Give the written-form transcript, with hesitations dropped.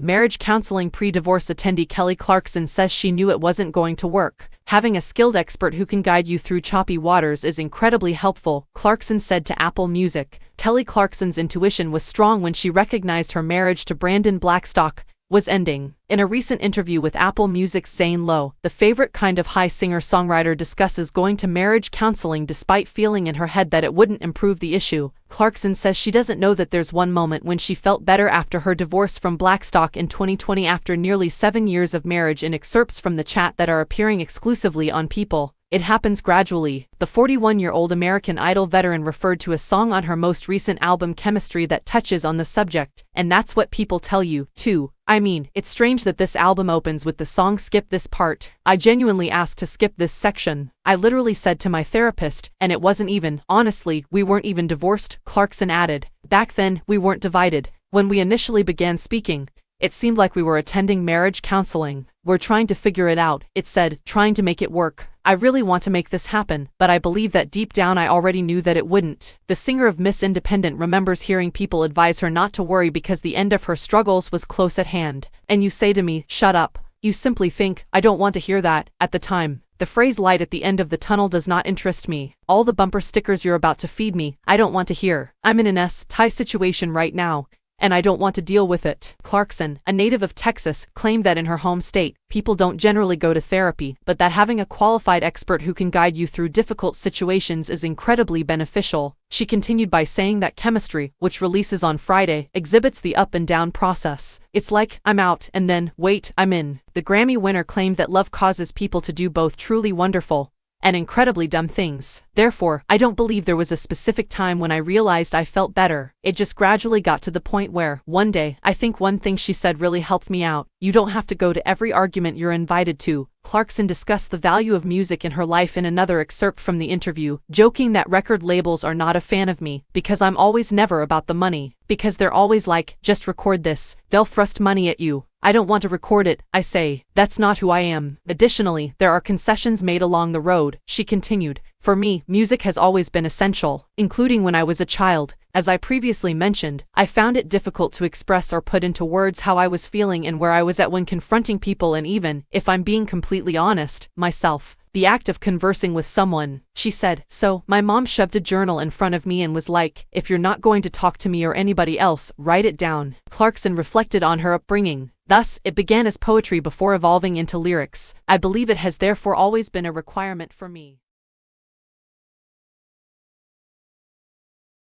Marriage counseling pre-divorce attendee Kelly Clarkson says she knew it wasn't going to work. Having a skilled expert who can guide you through choppy waters is incredibly helpful, Clarkson said to Apple Music. Kelly Clarkson's intuition was strong when she recognized her marriage to Brandon Blackstock was ending. In a recent interview with Apple Music's Zane Lowe, the favorite kind of high singer-songwriter discusses going to marriage counseling despite feeling in her head that it wouldn't improve the issue. Clarkson says she doesn't know that there's one moment when she felt better after her divorce from Blackstock in 2020 after nearly 7 years of marriage. In excerpts from the chat that are appearing exclusively on People, it happens gradually. The 41-year-old American Idol veteran referred to a song on her most recent album Chemistry that touches on the subject, and that's what people tell you, too. I mean, it's strange that this album opens with the song Skip This Part. I genuinely asked to skip this section. I literally said to my therapist, and it wasn't even, honestly, we weren't even divorced, Clarkson added. Back then, we weren't divided. When we initially began speaking, it seemed like we were attending marriage counseling. We're trying to figure it out, it said, trying to make it work. I really want to make this happen, but I believe that deep down I already knew that it wouldn't. The singer of Miss Independent remembers hearing people advise her not to worry because the end of her struggles was close at hand. And you say to me, shut up. You simply think, I don't want to hear that. At the time, the phrase light at the end of the tunnel does not interest me. All the bumper stickers you're about to feed me, I don't want to hear. I'm in an S-tie situation right now, and I don't want to deal with it. Clarkson, a native of Texas, claimed that in her home state, people don't generally go to therapy, but that having a qualified expert who can guide you through difficult situations is incredibly beneficial. She continued by saying that Chemistry, which releases on Friday, exhibits the up and down process. It's like, I'm out, and then, wait, I'm in. The Grammy winner claimed that love causes people to do both truly wonderful and incredibly dumb things. Therefore, I don't believe there was a specific time when I realized I felt better. It just gradually got to the point where, one day, I think one thing she said really helped me out. You don't have to go to every argument you're invited to. Clarkson discussed the value of music in her life in another excerpt from the interview, joking that record labels are not a fan of me, because I'm always never about the money. Because they're always like, just record this. They'll thrust money at you. I don't want to record it, I say. That's not who I am. Additionally, there are concessions made along the road, she continued. For me, music has always been essential, including when I was a child. As I previously mentioned, I found it difficult to express or put into words how I was feeling and where I was at when confronting people, and even, if I'm being completely honest, myself. The act of conversing with someone, she said. So, my mom shoved a journal in front of me and was like, if you're not going to talk to me or anybody else, write it down. Clarkson reflected on her upbringing. Thus, it began as poetry before evolving into lyrics. I believe it has therefore always been a requirement for me.